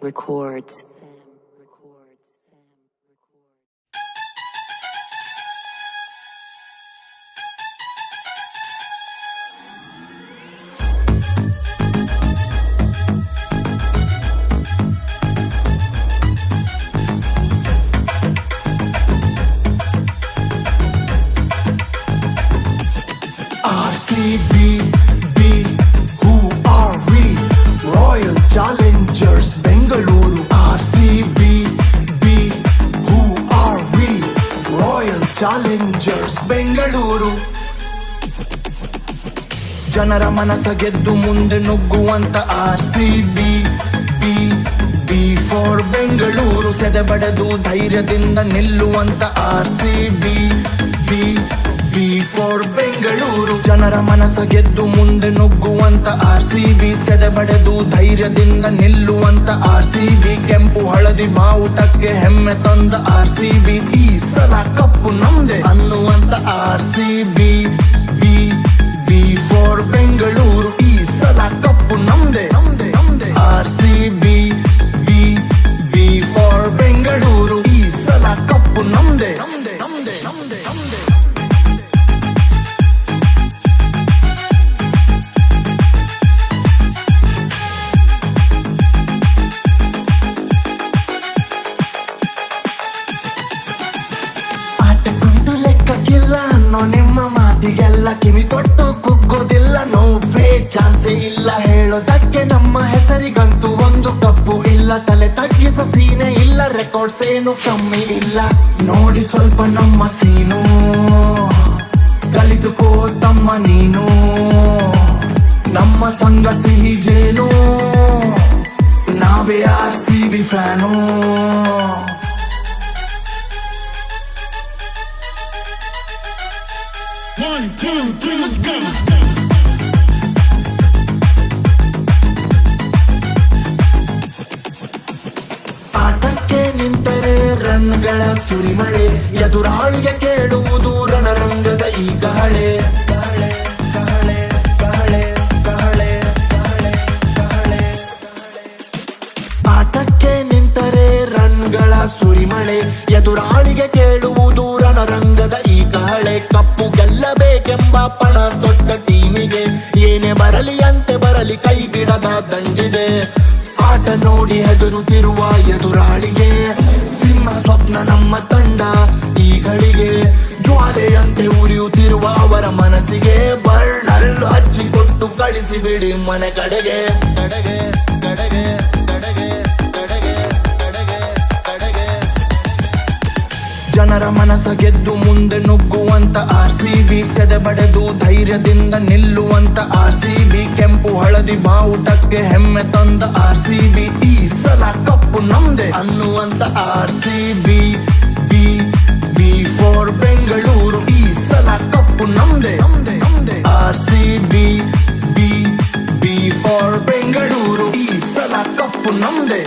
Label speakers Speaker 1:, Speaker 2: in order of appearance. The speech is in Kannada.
Speaker 1: records.
Speaker 2: RCB, who are we? Royal Challengers Bengaluru. RCB, who are we? Royal Challengers Bengaluru. ಜನರ ಮನಸ ಗೆದ್ದು ಮುಂದೆ ನುಗ್ಗುವಂತ RCB, ಬಿ ಫಾರ್ ಬೆಂಗಳೂರು. ಸೆದೆಬಡೆದು ಧೈರ್ಯದಿಂದ ನಿಲ್ಲುವಂತ RCB, ಬಿ ಫಾರ್ ಬೆಂಗಳೂರು. ಜನರ ಮನಸ ಗೆದ್ದು ಮುಂದೆ ನುಗ್ಗುವಂತ RCB, ಸೆದೆಬಡೆದು ಧೈರ್ಯದಿಂದ ನಿಲ್ಲುವಂತ RCB. ಕೆಂಪು ಹಳದಿ ಬಾವುಟಕ್ಕೆ ಹೆಮ್ಮೆ ತಂದ RCB, ಈ ಸಲ ಕಪ್ಪು ನಮ್ದೆ ಅನ್ನುವಂತ RCB, ಬಿ ಫಾರ್ ಬೆಂಗಳೂರು. ಈ ಸಲ ಕಪ್ಪು ನಮ್ದೆ RCB, ಬಿ ಫಾರ್ ಬೆಂಗಳೂರು. ಈ ಸಲ ಕಪ್ಪು ನಮ್ದೆ. ಆಟಕ್ಕುಂಟು ಲೆಕ್ಕಕ್ಕಿಲ್ಲ ಅನ್ನೋ ನಿಮ್ಮ ಮಾತಿಗೆಲ್ಲ ಕಿವಿ ಕೊಟ್ಟು ಕುಗ್ಗೋದಿಲ್ಲ. ನೋವೇ ಚಾನ್ಸೇ ಇಲ್ಲ ಹೇಳೋದಕ್ಕೆ ನಮ್ಮ ಹೆಸರಿಗಂತೂ ಒಂದು ಕಪ್ಪು ಇಲ್ಲ. ತಲೆ ತಗ್ಗಿಸ ಸೀನೆ ಇಲ್ಲ, ರೆಕಾರ್ಡ್ಸ್ ಏನು ಕಮ್ಮಿ ಇಲ್ಲ. ನೋಡಿ ಸ್ವಲ್ಪ ನಮ್ಮ ಸೀನು, ಕಲಿದುಕೋ ತಮ್ಮ ನೀನು. ನಮ್ಮ ಸಂಘ ಸಿಹಿ ಜೇನು, ನಾವೇ RCB fan.
Speaker 3: One, two, three, let's go.
Speaker 2: ಆಟಕ್ಕೆ ನಿಂತರೆ ರನ್ಗಳ ಸುರಿಮಳೆ, ಎದುರಾಳಿಗೆ ಕೇಳುವುದು ರಣರಂಗದ ಈ ಗಾಳೆ. ಆಟಕ್ಕೆ ನಿಂತರೆ ರನ್ಗಳ ಸುರಿಮಳೆ, ಎದುರಾಳಿಗೆ ಕೇಳುವುದು ರಣರಂಗದ ಈ ಗಾಳೆ. ಕಪ್ಪು ಗೆಲ್ಲಬೇಕೆಂಬ ಪಣ ದೊಡ್ಡ ಟೀಮಿಗೆ, ಏನೇ ಬರಲಿ ಅಂತೆ ಬರಲಿ ಕೈ ಬಿಡದ ದಂಡಿದೆ. ಆಟ ನೋಡಿ ಹೆದರುತ್ತಿರುವ ಎದುರಾಳಿಗೆ, ಸಿಂಹ ಸ್ವಪ್ನ ನಮ್ಮ ತಂಡ ಈ ಗಳಿಗೆ. ಜ್ವಾಲೆಯಂತೆ ಉರಿಯುತ್ತಿರುವ ಅವರ ಮನಸ್ಸಿಗೆ, ಬರ್ನಲ್ಲು ಹಚ್ಚಿಕೊಟ್ಟು ಕಳಿಸಿಬಿಡಿ ಮನೆ ಕಡೆಗೆ. ಜನರ ಮನಸ ಗೆದ್ದು ಮುಂದೆ ನುಗ್ಗುವಂತ RCB, ಸೆದೆಬಡೆದು ಧೈರ್ಯದಿಂದ ನಿಲ್ಲುವಂತ RCB. ಕೆಂಪು ಹಳದಿ ಬಾವುಟಕ್ಕೆ ಹೆಮ್ಮೆ ತಂದ RCB, ಈ ಸಲ ಕಪ್ಪು ನಮ್ದೆ ಅನ್ನುವಂತ RCB, ಬಿ ಫಾರ್ ಬೆಂಗಳೂರು. ಈ ಸಲ ಕಪ್ಪು ನಮ್ದೆ RCB, ಬಿ ಫಾರ್ ಬೆಂಗಳೂರು. ಈ ಸಲ ಕಪ್ಪು ನಮ್ದೆ.